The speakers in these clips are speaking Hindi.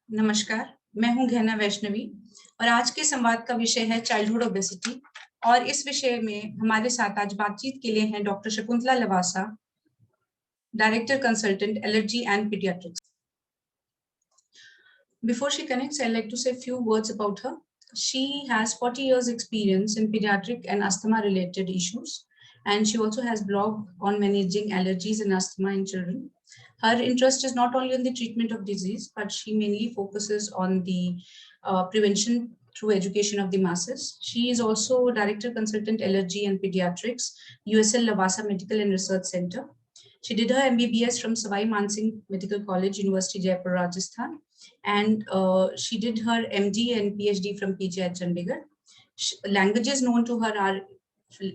नमस्कार, मैं हूँ गहना वैष्णवी और आज के संवाद का विषय है चाइल्डहुड ओबेसिटी और इस विषय में हमारे साथ आज बातचीत के लिए हैं doctor Shakuntala Lavasa, director consultant allergy and paediatrics. Before she connects, I'd like to say a few words about her. She has 40 years experience in pediatric and asthma related issues, and she also has blog on managing allergies and asthma in children. Her interest is not only on the treatment of disease, but she mainly focuses on the prevention through education of the masses. She is also Director Consultant Allergy and Pediatrics, USL Lavasa Medical and Research Center. She did her MBBS from Savai Mansingh Medical College, University Jaipur, Rajasthan, and she did her MD and PhD from PGI Chandigarh. Languages known to her are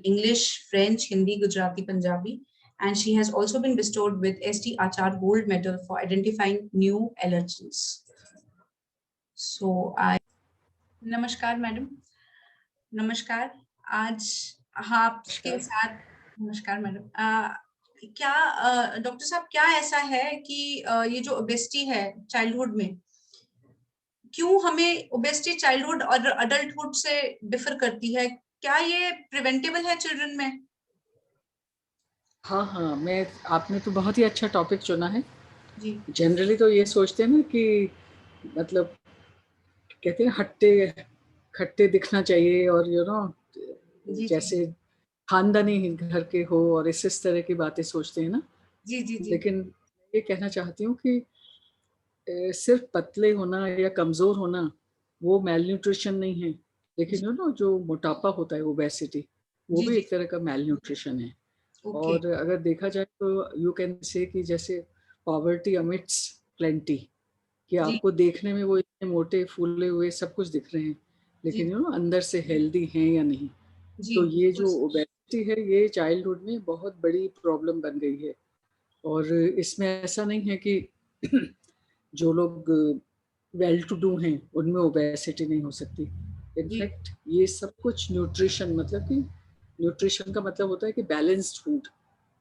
English, French, Hindi, Gujarati, Punjabi, and she has also been bestowed with ST Achar Gold Medal for identifying new allergens. So I नमस्कार मैडम, नमस्कार। आज आपके नमस्कार। साथ नमस्कार मैडम। क्या डॉक्टर साहब क्या ऐसा है कि ये जो ओबेसिटी है चाइल्डहुड में, क्यों हमें ओबेसिटी चाइल्डहुड और अडल्टहुड से डिफर करती है? क्या ये प्रिवेंटेबल है चिल्ड्रन में? हाँ, हाँ, आपने तो बहुत ही अच्छा टॉपिक चुना है। जी, जनरली तो ये सोचते हैं ना कि मतलब कहते हैं खट्टे दिखना चाहिए और जी, जी, जैसे खानदानी घर के हो और इस तरह की बातें सोचते हैं ना। जी, जी, जी, लेकिन ये कहना चाहती हूँ कि सिर्फ पतले होना या कमज़ोर होना वो मेलन्यूट्रिशन नहीं है। लेकिन जी, जो मोटापा होता है ओबेसिटी, वो जी, भी जी, एक तरह का मेलन्यूट्रिशन है। ओके, और अगर देखा जाए तो यू कैन से कि जैसे पॉवर्टी अमिट्स प्लेंटी, कि जी, आपको देखने में वो इतने मोटे फूले हुए सब कुछ दिख रहे हैं, जी, लेकिन अंदर से हेल्दी हैं या नहीं। जी, तो ये बिल्कुल जो सही। ओबेसिटी है ये चाइल्डहुड में बहुत बड़ी प्रॉब्लम बन गई है। और इसमें ऐसा नहीं है कि जो लोग वेल टू डू हैं उनमें ओबेसिटी नहीं हो सकती। जी, इनफैक्ट ये सब कुछ न्यूट्रिशन मतलब कि न्यूट्रिशन का मतलब होता है कि बैलेंस्ड फूड,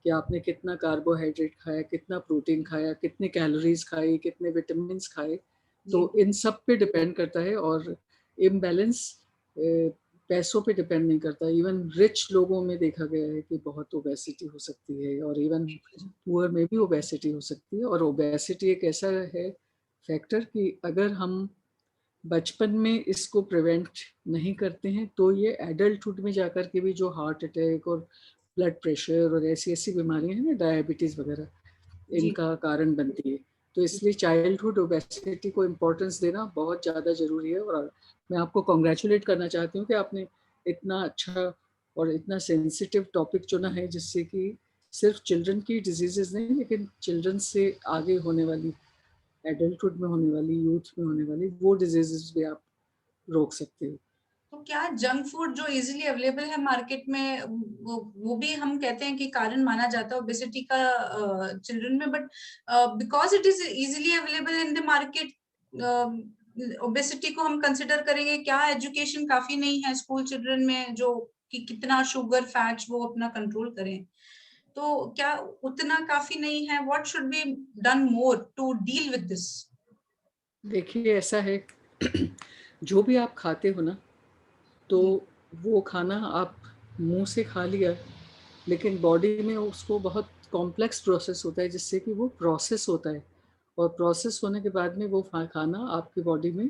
कि आपने कितना कार्बोहाइड्रेट खाया, कितना प्रोटीन खाया, कितनी कैलोरीज खाई, कितने विटामिन्स खाए, जी, तो इन सब पे डिपेंड करता है। और इम्बैलेंस पैसों पे डिपेंड नहीं करता। इवन रिच लोगों में देखा गया है कि बहुत ओबेसिटी हो सकती है और इवन जी, पुअर में भी ओबेसिटी हो सकती है। और ओबेसिटी एक ऐसा है फैक्टर कि अगर हम बचपन में इसको प्रिवेंट नहीं करते हैं तो ये एडल्टहुड में जाकर के भी जो हार्ट अटैक और ब्लड प्रेशर और ऐसी ऐसी बीमारियां हैं ना, डायबिटीज़ वगैरह, जी, इनका कारण बनती है। तो इसलिए चाइल्डहुड ओबेसिटी को इम्पोर्टेंस देना बहुत ज़्यादा ज़रूरी है। और मैं आपको कॉन्ग्रेचुलेट करना चाहती हूँ कि आपने इतना अच्छा और इतना सेंसिटिव टॉपिक चुना है, जिससे कि सिर्फ चिल्ड्रन की डिजीजेज नहीं, लेकिन चिल्ड्रन से आगे होने वाली, एडल्टहुड में होने वाली, यूथ में होने वाली वो डिजीजेस भी आप रोक सकते हो। तो क्या जंक फूड जो इजीली अवेलेबल है मार्केट में, वो भी हम कहते हैं कि कारण माना जाता है ओबेसिटी का चिल्ड्रन में, but because it is easily available in the market, obesity को हम कंसिडर करेंगे? क्या एजुकेशन काफी नहीं है स्कूल चिल्ड्रन में जो कि कितना शुगर फैट्स वो अपना कंट्रोल करें? तो क्या उतना काफी नहीं है? What should be done more to deal with this? देखिए ऐसा है जो भी आप खाते हो ना, तो जी, वो खाना आप मुंह से खा लिया, लेकिन बॉडी में उसको बहुत कॉम्प्लेक्स प्रोसेस होता है जिससे कि वो प्रोसेस होता है। और प्रोसेस होने के बाद में वो खाना आपकी बॉडी में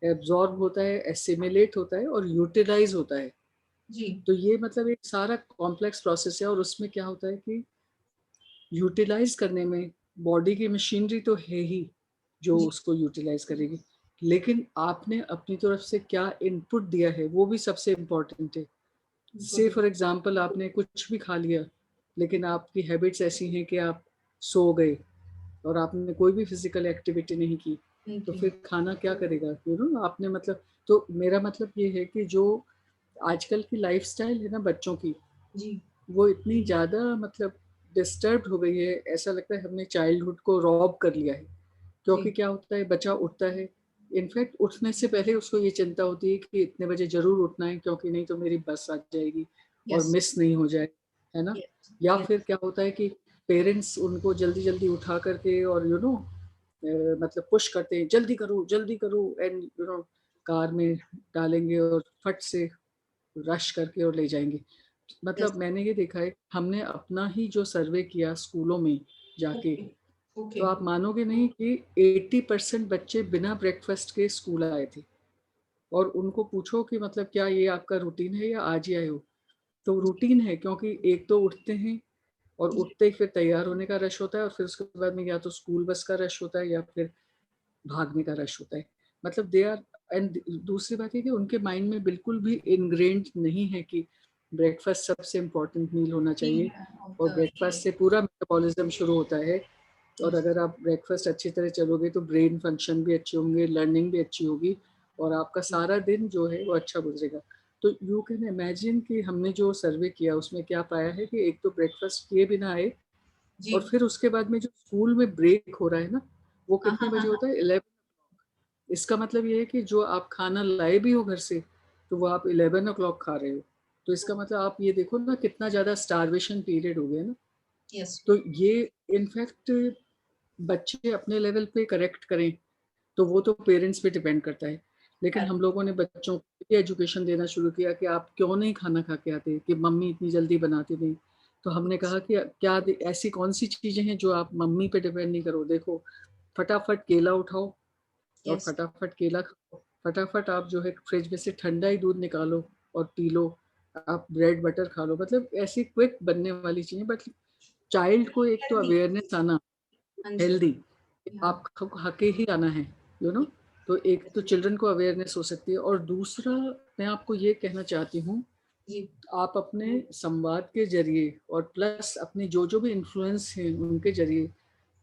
एब्जॉर्ब होता है, एसिमिलेट होता है और यूटिलाइज होता है। जी, तो ये मतलब एक सारा कॉम्प्लेक्स प्रोसेस है। और उसमें क्या होता है कि यूटिलाइज करने में बॉडी की मशीनरी तो है ही जो जी, उसको यूटिलाइज करेगी, लेकिन आपने अपनी तरफ से क्या इनपुट दिया है वो भी सबसे इम्पोर्टेंट है। से बिल्कुल, फॉर एग्जांपल आपने कुछ भी खा लिया, लेकिन आपकी हैबिट्स ऐसी हैं कि आप सो गए और आपने कोई भी फिजिकल एक्टिविटी नहीं की, थैंक तो यू। फिर खाना क्या करेगा? आपने मतलब, तो मेरा मतलब ये है कि जो आजकल की लाइफस्टाइल है ना बच्चों की, जी, वो इतनी ज़्यादा मतलब डिस्टर्ब्ड हो गई है, ऐसा लगता है हमने चाइल्डहुड को रॉब कर लिया है। क्योंकि जी, क्या होता है, बच्चा उठता है, इनफैक्ट उठने से पहले उसको ये चिंता होती है कि इतने बजे ज़रूर उठना है, क्योंकि नहीं तो मेरी बस आ जाएगी और यस, मिस नहीं हो जाए, है ना? यस, या यस, फिर क्या होता है कि पेरेंट्स उनको जल्दी-जल्दी उठा करके और मतलब पुश करते हैं, जल्दी करो, एंड यू नो कार में डालेंगे और फट से रश करके और ले जाएंगे। Yes. मतलब मैंने ये देखा है, हमने अपना ही जो सर्वे किया स्कूलों में जाके, Okay. तो Okay. आप मानोगे नहीं कि 80% बच्चे बिना ब्रेकफास्ट के स्कूल आए थे। और उनको पूछो कि मतलब क्या ये आपका रूटीन है या आज ही आए हो, तो रूटीन है, क्योंकि एक तो उठते हैं और जी, उठते ही फिर तैयार होने का रश होता है, और फिर उसके बाद में या तो स्कूल बस का रश होता है या फिर भागने का रश होता है। मतलब दे आर, एंड दूसरी बात है कि उनके माइंड में बिल्कुल भी इनग्रेन्ड नहीं है कि ब्रेकफास्ट सबसे इम्पोर्टेंट मील होना चाहिए, of और the ब्रेकफास्ट से पूरा मेटाबॉलिज्म शुरू होता है। और yes. अगर आप ब्रेकफास्ट अच्छी तरह चलोगे तो ब्रेन फंक्शन भी अच्छे होंगे, लर्निंग भी अच्छी होगी, और आपका सारा दिन जो है वो अच्छा गुजरेगा। तो यू कैन इमेजिन कि हमने जो सर्वे किया उसमें क्या पाया है कि एक तो ब्रेकफास्ट किए बिना आए, और जी, फिर उसके बाद में जो स्कूल में ब्रेक हो रहा है ना, वो हाँ, कितने हाँ, हाँ, बजे हाँ, होता है? 11। इसका मतलब ये है कि जो आप खाना लाए भी हो घर से, तो वो आप 11 o'clock खा रहे हो। तो इसका मतलब आप ये देखो ना कितना ज़्यादा स्टारवेशन पीरियड हो गया ना। yes. तो ये इनफैक्ट बच्चे अपने लेवल पे करेक्ट करें तो वो तो पेरेंट्स पे डिपेंड करता है। लेकिन Correct. हम लोगों ने बच्चों को ये एजुकेशन देना शुरू किया कि आप क्यों नहीं खाना खा के आते, कि मम्मी इतनी जल्दी बनाती नहीं। तो हमने Yes. कहा कि क्या ऐसी कौन सी चीज़ें हैं जो आप मम्मी पे डिपेंड नहीं करो। देखो, फटाफट केला उठाओ और Yes. फटाफट केला खाओ, फटाफट आप जो है फ्रिज में से ठंडा ही दूध निकालो और पी लो, आप ब्रेड बटर खा लो। मतलब ऐसी क्विक बनने वाली चीज़ें, बट चाइल्ड को एक तो Healthy. अवेयरनेस आना, हाँ जी, हेल्दी, हाँ, आप खा के ही आना है, यू नो। तो एक तो चिल्ड्रन को अवेयरनेस हो सकती है, और दूसरा मैं आपको ये कहना चाहती हूँ, जी, आप अपने संवाद के जरिए और प्लस अपने जो जो भी इन्फ्लुएंस हैं उनके जरिए जी,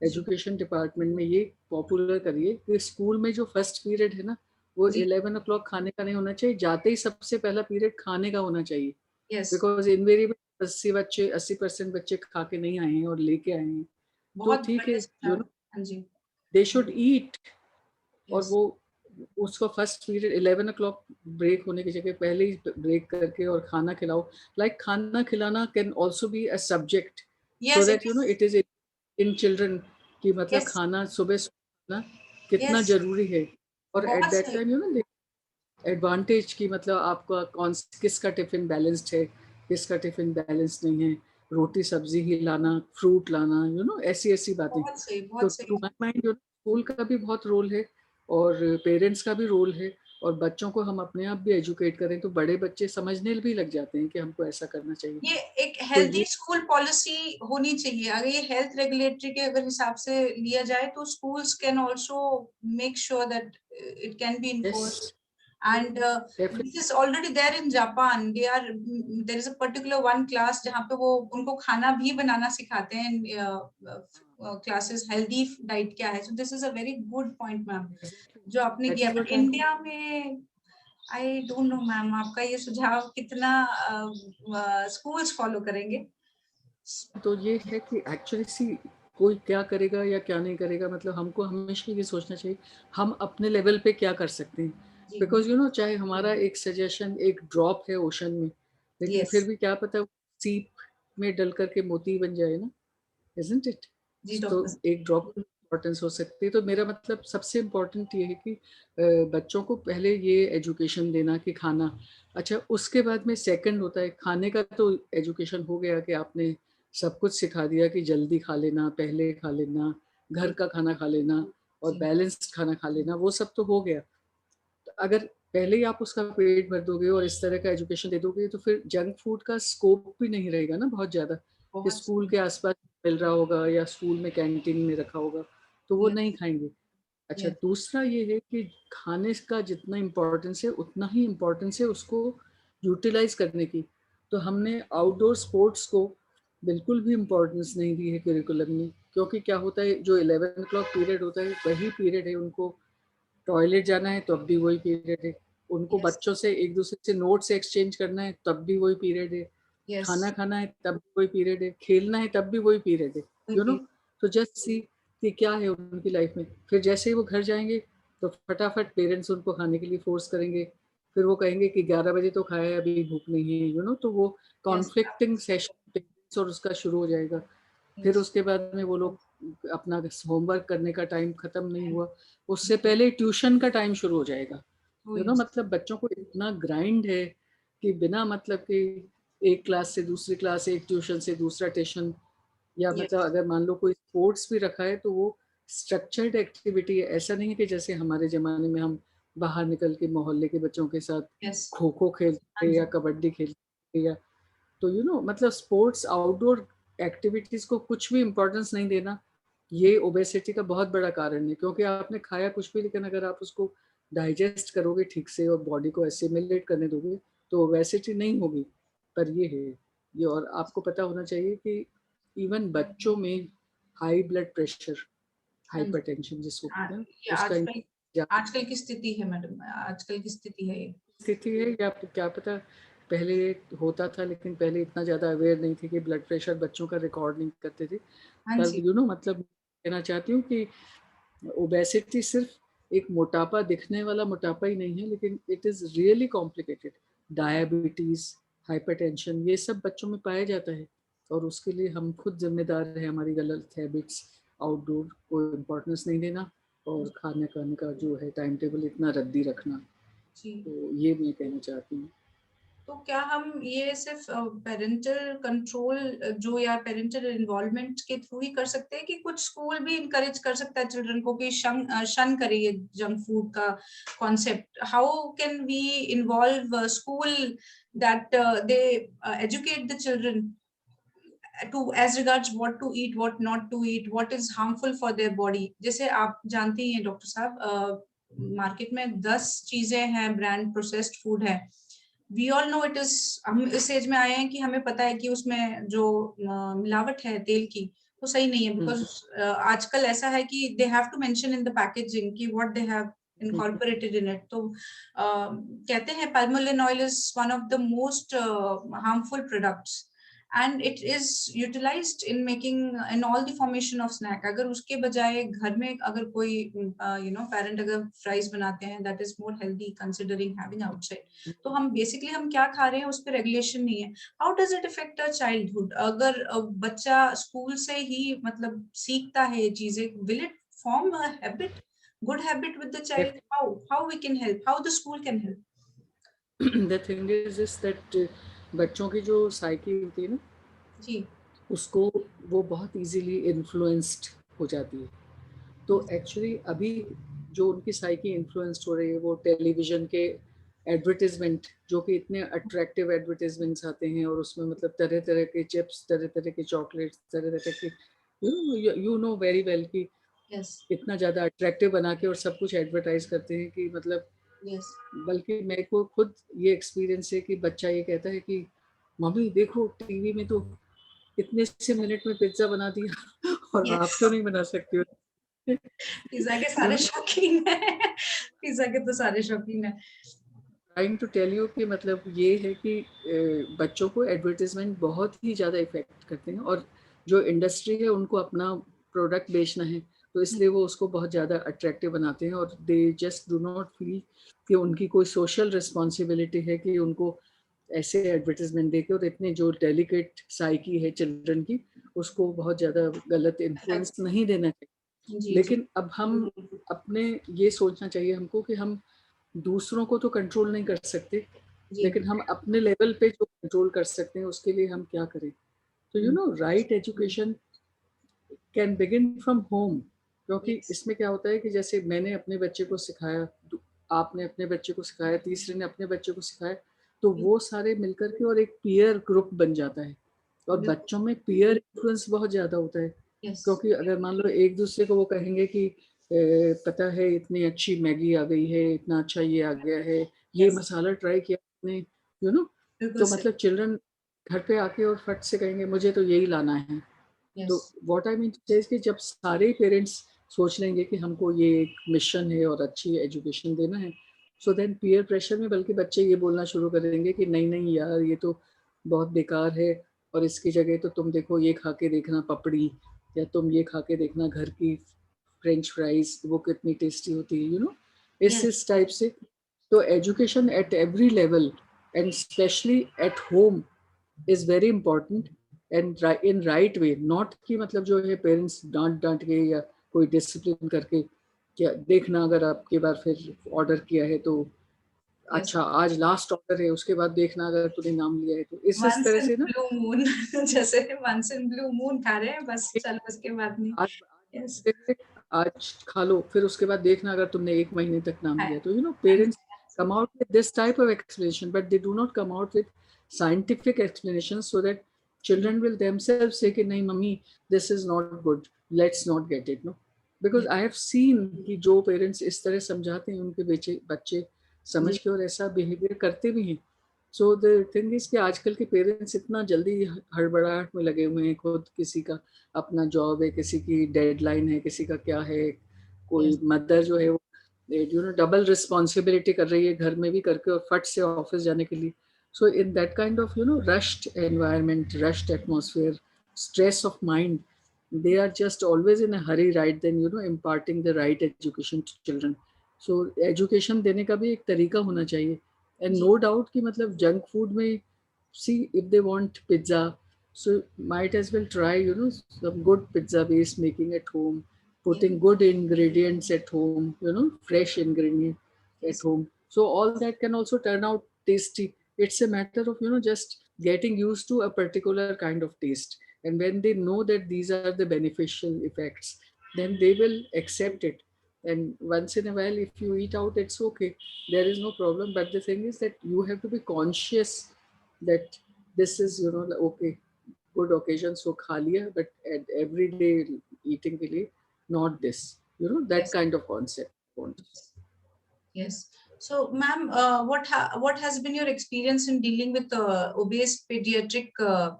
एजुकेशन डिपार्टमेंट में ये पॉपुलर करिए कि स्कूल में जो फर्स्ट पीरियड है ना, वो जी, 11 o'clock खाने का नहीं होना चाहिए, जाते ही सबसे पहला पीरियड खाने का होना चाहिए। यस, बिकॉज इनवेरिएबल 80% बच्चे खा के नहीं आए हैं और लेके आए हैं। तो बहुत ठीक है, बढ़िया यू सुझाव। नो, हाँ जी, दे शुड ईट। और यस, वो उसको फर्स्ट पीरियड 11 o'clock ब्रेक होने की जगह पहले ही ब्रेक करके और खाना खिलाओ। लाइक खाना खिलाना can also be a subject, so yes, it that you know is, it is in children, कि मतलब यस, खाना सुबह खाना कितना यस, जरूरी है। और एट बहुत दैट सही, टाइम यू नो एडवांटेज की, मतलब आपका कौन किसका टिफिन बैलेंस्ड है, किसका टिफिन बैलेंस्ड नहीं है, रोटी सब्जी ही लाना, फ्रूट लाना, यू नो, ऐसी ऐसी बातें। बहुत सही, तो बहुत टू सही। माय माइंड स्कूल का भी बहुत रोल है, और पेरेंट्स का भी रोल है, और बच्चों को हम अपने आप भी एजुकेट करें तो बड़े बच्चे समझने भी लग जाते हैं कि हमको ऐसा करना चाहिए। ये एक तो हेल्दी ये स्कूल पॉलिसी होनी चाहिए। अगर ये हेल्थ रेगुलेटरी के अगर हिसाब से लिया जाए तो schools can also make sure that it can be yes, enforced. And definitely. this is already there in Japan. They are there is a particular one class जहाँ पे वो उनको खाना भी बनाना सिखाते हैं classes, healthy diet क्या है. So this is a very good point, ma'am, जो आपने दैट किया. Is But what I am. India में आई डोंट नो मैम, आपका ये सुझाव कितना स्कूल्स फॉलो करेंगे. तो ये है कि एक्चुअली सी, कोई क्या करेगा या क्या नहीं करेगा, मतलब हमको हमेशा ये सोचना चाहिए हम अपने लेवल पे क्या कर सकते हैं। जी, बिकॉज यू नो, चाहे हमारा एक सजेशन एक ड्रॉप है ओशन में, लेकिन यस, फिर भी क्या पता सीप में डल करके मोती बन जाए ना, इजंट इट। जी तो डॉक्टर. एक ड्रॉप की इम्पोर्टेंस हो सकती है। तो मेरा मतलब सबसे इम्पोर्टेंट ये है कि बच्चों को पहले ये एजुकेशन देना कि खाना, अच्छा उसके बाद में सेकंड होता है खाने का। तो एजुकेशन हो गया कि आपने सब कुछ सिखा दिया कि जल्दी खा लेना, पहले खा लेना, घर जी, का खाना खा लेना और जी, बैलेंस्ड खाना खा लेना, वो सब तो हो गया। तो अगर पहले ही आप उसका पेट भर दोगे और इस तरह का एजुकेशन दे दोगे, तो फिर जंक फूड का स्कोप भी नहीं रहेगा ना बहुत ज़्यादा, कि बहुत स्कूल सही. के आसपास मिल रहा होगा या स्कूल में कैंटीन में रखा होगा, तो वो नहीं यस, खाएंगे। अच्छा, यस, दूसरा ये है कि खाने का जितना इम्पोर्टेंस है उतना ही इम्पोर्टेंस है उसको यूटिलाइज करने की। तो हमने आउटडोर स्पोर्ट्स को बिल्कुल भी इम्पोर्टेंस नहीं दी है करिकुलम में, क्योंकि क्या होता है, जो 11 o'clock पीरियड होता है वही पीरियड है उनको टॉयलेट जाना है तो अब भी वही पीरियड है, उनको यस, बच्चों से एक दूसरे से नोट्स एक्सचेंज करना है तब भी वही पीरियड है, यस, खाना खाना है तब भी वही पीरियड है, खेलना है तब भी वही पीरियड है, कोई यू नो। भी. तो जस्ट सी कि क्या है उनकी लाइफ में। फिर जैसे ही वो घर जाएंगे तो फटाफट पेरेंट्स उनको खाने के लिए फोर्स करेंगे, फिर वो कहेंगे कि 11 बजे तो खाया है, अभी भूख नहीं है, यू नो। तो वो यस, कॉन्फ्लिक्टिंग सेशन पेरेंट्स और उसका शुरू हो जाएगा। फिर यस, उसके बाद में वो लोग अपना होमवर्क करने का टाइम खत्म नहीं हुआ, उससे पहले ट्यूशन का टाइम शुरू हो जाएगा। मतलब बच्चों को इतना ग्राइंड है कि बिना मतलब कि एक क्लास से दूसरी क्लास, एक ट्यूशन से दूसरा ट्यूशन, या मतलब अगर मान लो कोई स्पोर्ट्स भी रखा है तो वो स्ट्रक्चर्ड एक्टिविटी है। ऐसा नहीं है कि जैसे हमारे ज़माने में हम बाहर निकल के मोहल्ले के बच्चों के साथ खो खो खेलते या कबड्डी खेलते, या तो मतलब स्पोर्ट्स आउटडोर एक्टिविटीज़ को कुछ भी इम्पोर्टेंस नहीं देना, ये ओबेसिटी का बहुत बड़ा कारण है। क्योंकि आपने खाया कुछ भी, लेकिन अगर आप उसको डाइजेस्ट करोगे ठीक से और बॉडी को एसिमिलेट करने दोगे तो ओबेसिटी नहीं होगी। पर ये है ये, और आपको पता होना चाहिए कि इवन बच्चों में हाई ब्लड प्रेशर, हाइपरटेंशन जिसको कहते हैं, उसका आजकल की स्थिति है मैडम, आजकल की स्थिति है, स्थिति है। या क्या पता पहले होता था, लेकिन पहले इतना ज़्यादा अवेयर नहीं थी कि ब्लड प्रेशर बच्चों का रिकॉर्ड नहीं करते थे। पर मतलब कहना चाहती हूँ कि ओबेसिटी सिर्फ एक मोटापा दिखने वाला मोटापा ही नहीं है, लेकिन it is really complicated. Diabetes, hypertension, ये सब बच्चों में पाया जाता है, और उसके लिए हम खुद जिम्मेदार हैं। हमारी गलत हैबिट्स, आउटडोर को इम्पोर्टेंस नहीं देना, और खाने का जो है टाइम टेबल इतना रद्दी रखना। तो ये मैं कहना चाहती हूँ। तो क्या हम ये सिर्फ पेरेंटल कंट्रोल जो या पेरेंटल इन्वॉल्वमेंट के थ्रू ही कर सकते हैं, कि कुछ स्कूल भी इनकरेज कर सकता है चिल्ड्रन को कि शन करे ये जंक फूड का concept? How can we involve school that they educate the children to as regards what to eat, what not to eat, what is harmful for their body? जैसे आप जानते ही हैं डॉक्टर साहब, मार्केट में 10 चीजें हैं ब्रांड प्रोसेस्ड फूड है। We all know it is, हम इस एज में आए हैं कि हमें पता है कि उसमें जो मिलावट है तेल की वो सही नहीं है, बिकॉज आजकल ऐसा है कि they have to mention in the packaging कि what they have incorporated in it. तो कहते हैं palmolin oil is one of the most harmful products and it is utilized in making in all the formation of snack. अगर उसके बजाय घर में अगर कोई parent अगर fries बनाते हैं, that is more healthy considering having outside. तो हम basically हम क्या खा रहे हैं उस पर regulation नहीं है. How does it affect our childhood? अगर बच्चा स्कूल से ही मतलब सीखता है ये चीजें, will it form a habit, good habit with the child? How we can help, how the school can help? The thing is that बच्चों की जो साइकी होती है ना जी, उसको वो बहुत इजीली इन्फ्लुएंस्ड हो जाती है। तो एक्चुअली अभी जो उनकी साइकी इन्फ्लुएंस्ड हो रही है वो टेलीविज़न के एडवर्टाइजमेंट, जो कि इतने अट्रैक्टिव एडवर्टाइजमेंट्स आते हैं, और उसमें मतलब तरह तरह के चिप्स, तरह तरह के चॉकलेट्स, तरह तरह के यू नो वेरी वेल कि इतना ज़्यादा अट्रैक्टिव बना के और सब कुछ एडवर्टाइज करते हैं कि मतलब बल्कि मेरे को खुद ये एक्सपीरियंस है कि बच्चा ये कहता है कि मम्मी देखो टीवी में तो इतने से मिनट में पिज्जा बना दिया और आप क्यों नहीं बना सकती हो? पिज्जा के सारे शौकीन हैं। पिज्जा के तो सारे शौकीन हैं। ट्राइंग टू टेल यू कि मतलब ये है कि बच्चों को एडवर्टाइजमेंट बहुत ही ज़्यादा इफेक्ट करते हैं, और जो इंडस्ट्री है उनको अपना प्रोडक्ट बेचना है, तो इसलिए वो उसको बहुत ज़्यादा अट्रैक्टिव बनाते हैं, और they just do not feel कि उनकी कोई सोशल रिस्पॉन्सिबिलिटी है कि उनको ऐसे एडवर्टाइजमेंट देके, और इतने जो डेलिकेट साइकी है चिल्ड्रन की उसको बहुत ज़्यादा गलत इन्फ्लुएंस नहीं देना चाहिए। लेकिन अब हम अपने ये सोचना चाहिए हमको कि हम दूसरों को तो कंट्रोल नहीं कर सकते, लेकिन हम अपने लेवल पे जो कंट्रोल कर सकते हैं उसके लिए हम क्या करें। तो right education can begin from home, क्योंकि इसमें क्या होता है कि जैसे मैंने अपने बच्चे को सिखाया, आपने अपने बच्चे को सिखाया, तीसरे ने अपने बच्चे को सिखाया, तो वो सारे मिलकर के और एक पीयर ग्रुप बन जाता है, और बच्चों में पीयर इन्फ्लुएंस बहुत ज़्यादा होता है। क्योंकि अगर मान लो एक दूसरे को वो कहेंगे कि पता है इतनी अच्छी मैगी आ गई है, इतना अच्छा ये आ गया है, ये मसाला ट्राई किया आपने, तो मतलब चिल्ड्रन घर पे आके और फट से कहेंगे मुझे तो यही लाना है। तो व्हाट आई मीन टू से कि जब सारे पेरेंट्स सोच लेंगे कि हमको ये एक मिशन है और अच्छी एजुकेशन देना है, सो देन पीयर प्रेशर में बल्कि बच्चे ये बोलना शुरू कर देंगे कि नहीं नहीं यार ये तो बहुत बेकार है, और इसकी जगह तो तुम देखो ये खा के देखना पपड़ी, या तुम ये खा के देखना घर की फ्रेंच फ्राइज, वो कितनी टेस्टी होती है, इस टाइप से। तो education at every level and specially at home is very important, and in right way, not कि मतलब जो है पेरेंट्स डांट डांट के या कोई डिसिप्लिन करके, क्या देखना अगर आपके बार फिर ऑर्डर किया है तो yes. अच्छा आज लास्ट ऑर्डर है, उसके बाद देखना अगर तूने नाम लिया है तो इस Once तरह in से ना blue moon जैसे once in blue moon खा रहे हैं बस, चल उसके बाद नहीं. आज Yes. आज खा लो, फिर उसके बाद देखना अगर तुमने 1 महीने तक नाम हाँ, लिया तो parents come out with this type of explanation, but they do not come out with scientific explanations so that children will themselves say कि नहीं mummy this is not good, let's not get it, no, because I have seen कि जो पेरेंट्स इस तरह समझाते हैं उनके बच्चे समझ जी, के और ऐसा बिहेवियर करते भी हैं. सो द थिंग इज कि आजकल के पेरेंट्स इतना जल्दी हड़बड़ाहट में लगे हुए हैं, खुद किसी का अपना जॉब है, किसी की डेडलाइन है, किसी का क्या है, कोई yes, मदर जो है वो डबल रिस्पॉन्सिबिलिटी कर रही है, घर में भी करके और फट से ऑफिस जाने के लिए. So in that kind of rushed environment, rushed atmosphere, stress of mind, they are just always in a hurry right then imparting the right education to children. So education देने का भी एक तरीका होना चाहिए. And जी, no doubt कि मतलब junk food में, see if they want pizza, so might as well try some good pizza base making at home, yes, putting good ingredients at home, fresh ingredient at yes, home, so all that can also turn out tasty. It's a matter of just getting used to a particular kind of taste, and when they know that these are the beneficial effects, then they will accept it. And once in a while if you eat out, it's okay, there is no problem, but the thing is that you have to be conscious that this is okay, good occasion so खा लिया, but at everyday eating के लिए not this, that yes, kind of concept. yes. So, ma'am, what has been your experience in dealing with obese pediatric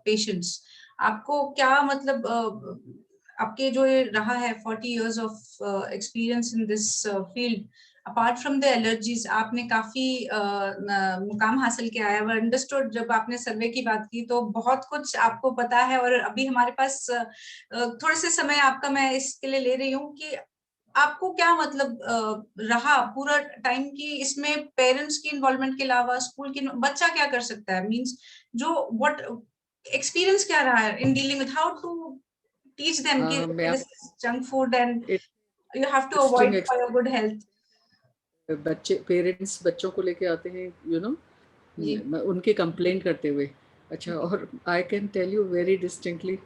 patients? आपको क्या मतलब आपके जो ये रहा है 40 years of experience in this field, apart from the allergies, आपने काफी मुकाम हासिल किया है. I understood जब आपने सर्वे की बात की तो बहुत कुछ आपको पता है, और अभी हमारे पास थोड़े से समय आपका मैं इसके लिए ले रही हूँ कि आपको क्या मतलब रहा पूरा टाइम की इसमें, पेरेंट्स की इन्वॉल्वमेंट के अलावा स्कूल की बच्चा क्या कर सकता है, मींस जो व्हाट एक्सपीरियंस क्या रहा है in dealing with how to teach them कि मैं this is junk food and you have to interesting, avoid for your good health. बच्चे पेरेंट्स बच्चों को लेके आते हैं जी, उनके कंप्लेन करते हुए. अच्छा, और I can tell you very distinctly,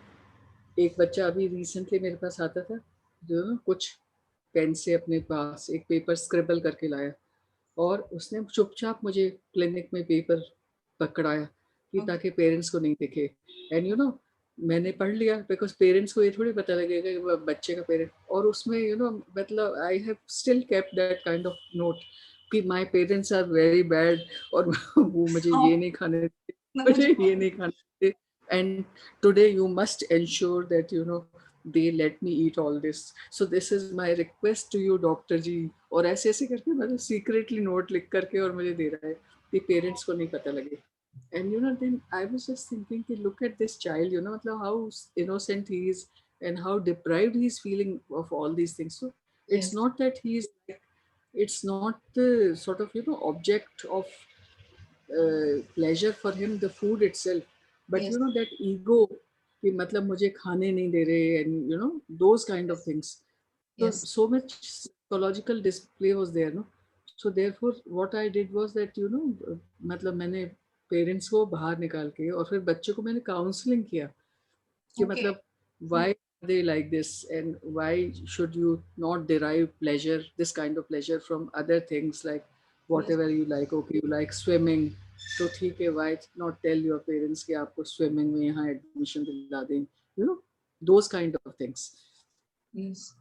एक बच्चा अभी रिसेंटली मेरे पास आता था, जो कुछ पेन से अपने पास एक पेपर स्क्रिबल करके लाया, और उसने चुपचाप मुझे क्लिनिक में पेपर पकड़ाया कि ओके, ताकि पेरेंट्स को नहीं दिखे. एंड मैंने पढ़ लिया, बिकॉज पेरेंट्स को ये थोड़ी पता लगेगा कि वो बच्चे का पेरेंट, और उसमें मतलब I have still kept that kind of note कि my parents are very bad, और वो मुझे ये नहीं खाने देते, मुझे मुझे ये नहीं खाने देते, and today you must ensure that they let me eat all this, so this is my request to you doctor ji. और ऐसे ऐसे करके मतलब सीक्रेटली नोट लिख करके और मुझे दे रहा है कि पेरेंट्स को नहीं पता लगे. And then I was just thinking कि look at this child, मतलब how innocent he is and how deprived he is feeling of all these things. So it's yes, not that he is like, it's not the sort of object of pleasure for him, the food itself, but yes, that ego कि मतलब मुझे खाने नहीं दे रहे, and those kind of things. So yes, so much psychological display was there, no. So therefore what I did was that मतलब मैंने पेरेंट्स को बाहर निकाल के और फिर बच्चे को मैंने काउंसलिंग किया कि ओके, मतलब why are they like this, and why should you not derive pleasure, this kind of pleasure, from other things like yes, whatever you like. Okay, you like swimming, तो ठीक है, why not tell your parents कि आपको swimming में यहाँ admission दिला दें, those kind of things. Yes.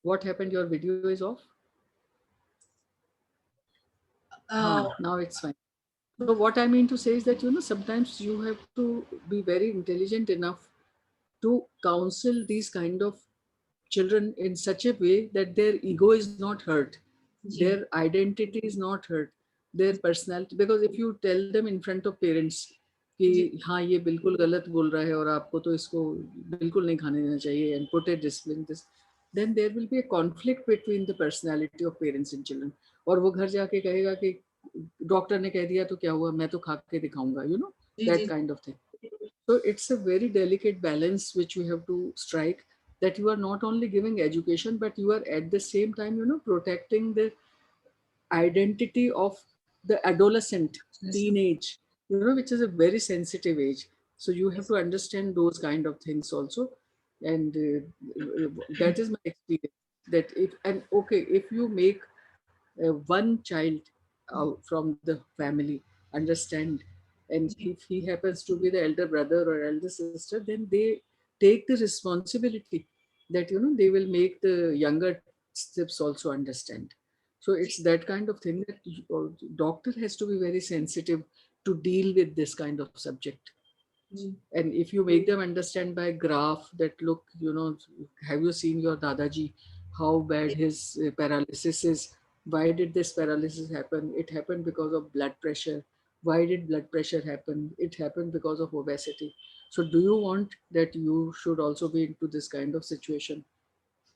What happened, your video is off? Now it's fine. So what I mean to say is that sometimes you have to be very intelligent enough to counsel these kind of children in such a way that their ego is not hurt, जी, their identity is not hurt, their personality. Because if you tell them in front of parents कि जी, हाँ ये बिल्कुल गलत बोल रहा है और आपको तो इसको बिल्कुल नहीं खाने देना चाहिए, and put a discipline this, then there will be a conflict between the personality of parents and children. और वो घर जाके कहेगा कि डॉक्टर ने कह दिया तो क्या हुआ, मैं तो खा के दिखाऊंगा, जी, that ji, kind of thing. So it's a very delicate balance which you have to strike, that you are not only giving education, but you are at the same time, protecting the identity of the adolescent, teenage, which is a very sensitive age. So you have Yes. to understand those kind of things also. And that is my experience. That if, and okay, if you make one child out from the family understand, and ji, if he happens to be the elder brother or elder sister, then they take the responsibility that they will make the younger siblings also understand. So it's that kind of thing that doctor has to be very sensitive to deal with this kind of subject. Ji, And if you make them understand by graph that, look, have you seen your dadaji, how bad his paralysis is? Why did this paralysis happen? It happened because of blood pressure. Why did blood pressure happen? It happened because of obesity. So do you want that you should also be into this kind of situation?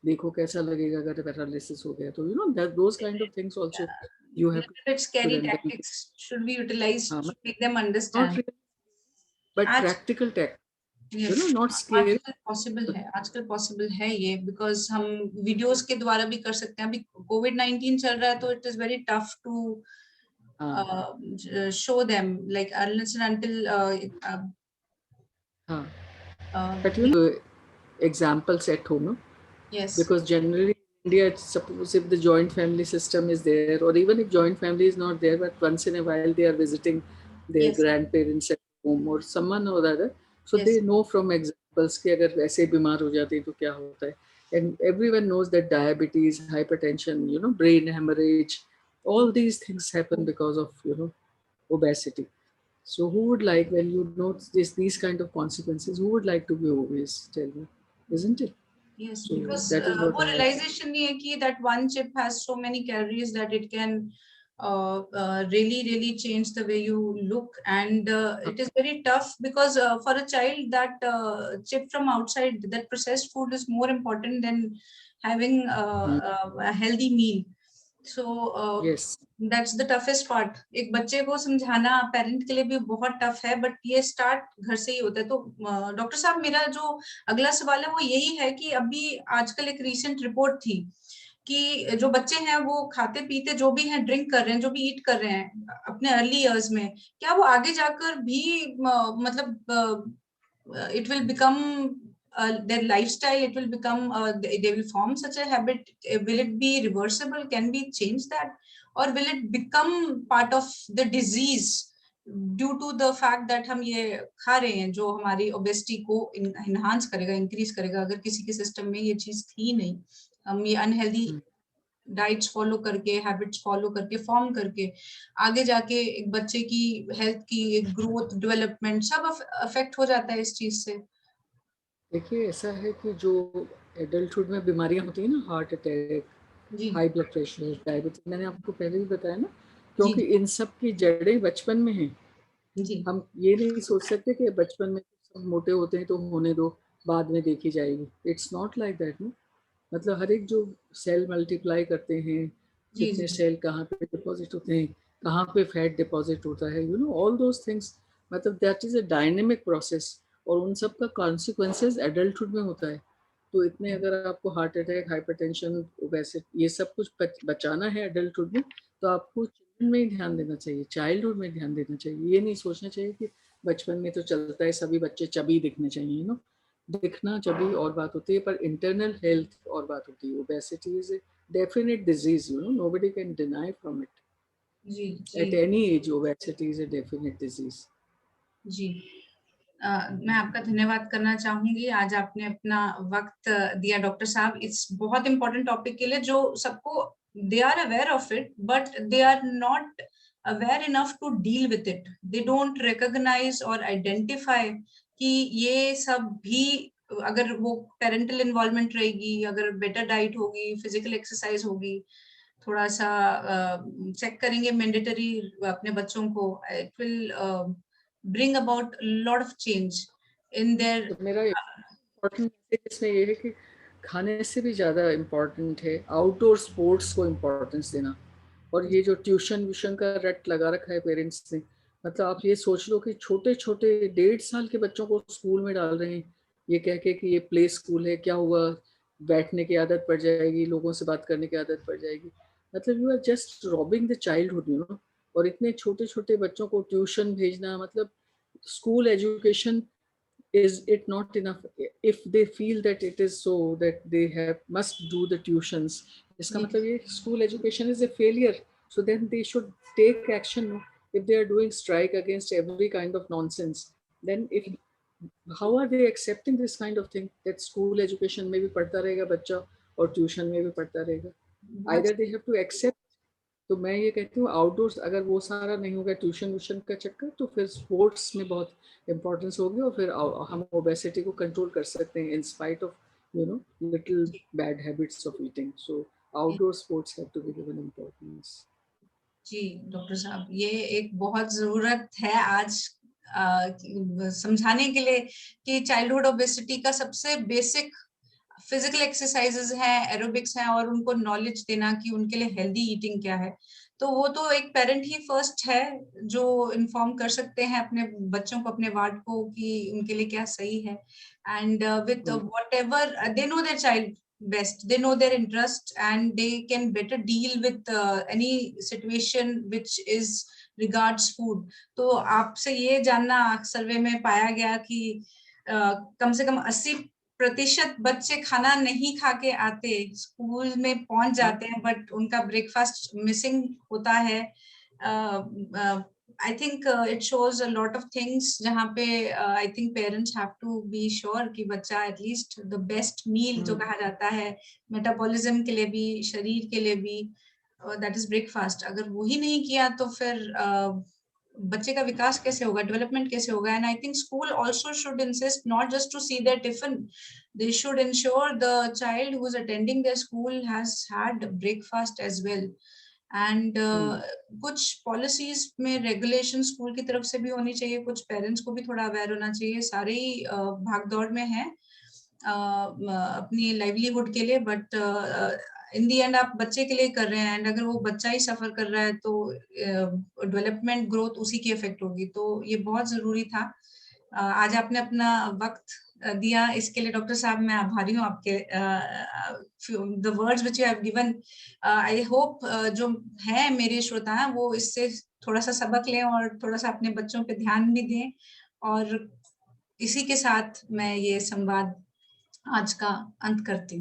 देखो कैसा लगेगा अगर paralysis हो गया तो that those kind of things also you have little bit to scary them. tactics should be utilized हाँ, to make them not understand. really, but आज practical tech, yes, not scary. आजकल पॉसिबल है ये, बिकॉज हम वीडियोस के द्वारा भी कर सकते हैं. अभी कोविड-19 चल रहा है तो it is very tough to हाँ, show them, like unless and until हाँ. uh, But examples at home, no? yes, Because generally in India, suppose if the joint family system is there, or even if joint family is not there, but once in a while they are visiting their yes, grandparents at home or someone or other, so yes, they know from examples कि अगर वैसे बीमार हो जाते हैं तो क्या होता है. And everyone knows that diabetes, hypertension, brain hemorrhage, all these things happen because of obesity. So who would like, when you know these kind of consequences, who would like to be obese? Tell me, isn't it? yes, So because that is what वो I. realization नहीं है कि that one chip has so many calories that it can really change the way you look, and it is very tough because for a child that chip from outside, that processed food is more important than having a healthy meal. So Yes. That's the toughest part. एक बच्चे को समझाना पेरेंट के लिए भी बहुत टफ है, बट ये स्टार्ट घर से ही होता है. तो डॉक्टर साहब, मेरा जो अगला सवाल है वो यही है कि अभी आजकल एक रीसेंट रिपोर्ट थी कि जो बच्चे हैं वो खाते पीते जो भी हैं, ड्रिंक कर रहे हैं, जो भी ईट कर रहे हैं अपने अर्ली इयर्स में, क्या वो आगे जाकर भी मतलब it will become their lifestyle, it will become they will form such a habit. Will it be reversible? Can we change that, or will it become part of the disease due to the fact that हम ये खा रहे हैं जो हमारी obesity को enhance करेगा, increase करेगा? अगर किसी के सिस्टम में ये चीज थी नहीं, हम ये unhealthy डाइट्स फॉलो करके, हैबिट्स फॉलो करके, फॉर्म करके आगे जाके एक बच्चे की हेल्थ की ग्रोथ, डेवलपमेंट सब अफेक्ट हो जाता है इस चीज से. देखिए ऐसा है कि जो एडल्टहुड में बीमारियां होती हैं ना, हार्ट अटैक, जी, हाई ब्लड प्रेशर, डायबिटीज, मैंने आपको पहले भी बताया ना, जी, क्योंकि इन सब की जड़ें बचपन में हैं. जी, हम ये नहीं सोच सकते कि बचपन में सब मोटे होते हैं तो होने दो, बाद में देखी जाएगी. It's not like that, no. मतलब हर एक जो सेल मल्टीप्लाई करते हैं, जी, कितने जी, सेल कहाँ पे डिपॉजिट होते हैं, कहाँ पे फैट डिपॉजिट होता है, ऑल दोज थिंग्स. मतलब that is a dynamic process, और उन सब का कॉन्सिक्वेंसेस एडल्टहुड में होता है. तो इतने अगर आपको हार्ट अटैक, हाइपरटेंशन, वैसे ये सब कुछ बचाना है एडल्टहुड में, तो आपको चिल्ड्रन में ही ध्यान देना चाहिए, चाइल्डहुड में ध्यान देना चाहिए. ये नहीं सोचना चाहिए कि बचपन में तो चलता है, सभी बच्चे चबी दिखने चाहिए. दिखना चबी और बात होती है, पर इंटरनल हेल्थ और बात होती है. Obesity is a definite disease, nobody can deny from it. जी, जी, at any age obesity is a definite disease. जी. मैं आपका धन्यवाद करना चाहूंगी, आज आपने अपना वक्त दिया डॉक्टर साहब इस बहुत इंपॉर्टेंट टॉपिक के लिए, जो सबको they are aware of it but they are not aware enough to deal with it. They don't recognise और आइडेंटिफाई कि ये सब भी, अगर वो पेरेंटल इन्वॉल्वमेंट रहेगी, अगर बेटर डाइट होगी, फिजिकल एक्सरसाइज होगी, थोड़ा सा चेक करेंगे मैंडेटरी अपने बच्चों को, it will bring about a lot of change in their. तो मेरा इम्पोर्टेंट इसमें ये है कि खाने से भी ज़्यादा इम्पोर्टेंट है आउटडोर स्पोर्ट्स को इम्पोर्टेंस देना. और ये जो ट्यूशन व्यूशन का रट लगा रखा है पेरेंट्स ने, मतलब आप ये सोच लो कि छोटे-छोटे 1.5 साल के बच्चों को स्कूल में डाल रहे हैं, ये कह के कि ये प्ले स्कूल है, क्या हुआ? बैठने की आदत पड़ जाएगी, लोगों से बात करने की आदत पड़ जाएगी। मतलब you are just robbing the childhood, you know. और इतने छोटे-छोटे बच्चों को ट्यूशन भेजना, मतलब school education, is it not enough? If they feel that it is so, that they have must do the tuitions, इसका जी मतलब ये school education is a failure, so then they should take action, no? If they are doing strike against every kind of nonsense, then if how are they accepting this kind of thing, that school education में भी पढ़ता रहेगा बच्चा और ट्यूशन में भी पढ़ता रहेगा? बहुत Either they have to accept। तो मैं ये कहती हूँ आउटडोर्स अगर वो सारा नहीं होगा, ट्यूशन व्यूशन का चक्कर, तो फिर स्पोर्ट्स में बहुत इम्पोर्टेंस होगी और फिर हम ओबेसिटी को कंट्रोल कर सकते हैं in spite of you know little bad habits of eating. So outdoor sports have to be given importance. जी डॉक्टर साहब, ये एक बहुत जरूरत है आज समझाने के लिए कि चाइल्डहुड ओबेसिटी का सबसे बेसिक फिजिकल एक्सरसाइजेज हैं, एरोबिक्स हैं, और उनको नॉलेज देना कि उनके लिए हेल्दी ईटिंग क्या है। तो वो तो एक पेरेंट ही फर्स्ट है जो इन्फॉर्म कर सकते हैं अपने बच्चों को, अपने वार्ड को, कि उनके लिए क्या सही है। And with what ever they know their child best, they know their interest and they can better deal with any situation which is regards food. तो आपसे ये जानना, सर्वे में पाया गया कि कम से कम 80% बच्चे खाना नहीं खा के आते, स्कूल में पहुंच जाते हैं बट उनका ब्रेकफास्ट मिसिंग होता है। I think it shows a lot of things जहाँ पे I think parents have to be sure कि बच्चा एटलीस्ट द बेस्ट मील जो कहा जाता है मेटाबॉलिज्म के लिए भी, शरीर के लिए भी, दैट इज ब्रेकफास्ट, अगर वो ही नहीं किया तो फिर बच्चे का विकास कैसे होगा, डेवलपमेंट कैसे होगा। And I think school also should insist not just to see their tiffin, they should ensure the child who is attending their school has had breakfast as well. And कुछ पॉलिसीज में रेगुलेशन स्कूल की तरफ से भी होनी चाहिए, कुछ पेरेंट्स को भी थोड़ा अवेयर होना चाहिए। सारे ही भागदौड़ में है अपनी लाइवलीहुड के लिए, बट इन दी एंड आप बच्चे के लिए कर रहे हैं, एंड अगर वो बच्चा ही सफर कर रहा है तो डेवलपमेंट ग्रोथ उसी की इफेक्ट होगी। तो ये बहुत जरूरी था। आज आपने अपना वक्त दिया, इसके लिए डॉक्टर साहब मैं आभारी हूँ आपके। The words which you have given, I hope जो है मेरे श्रोता हैं वो इससे थोड़ा सा सबक लें और थोड़ा सा अपने बच्चों पे ध्यान भी दें। और इसी के साथ मैं ये संवाद आज का अंत करती हूँ।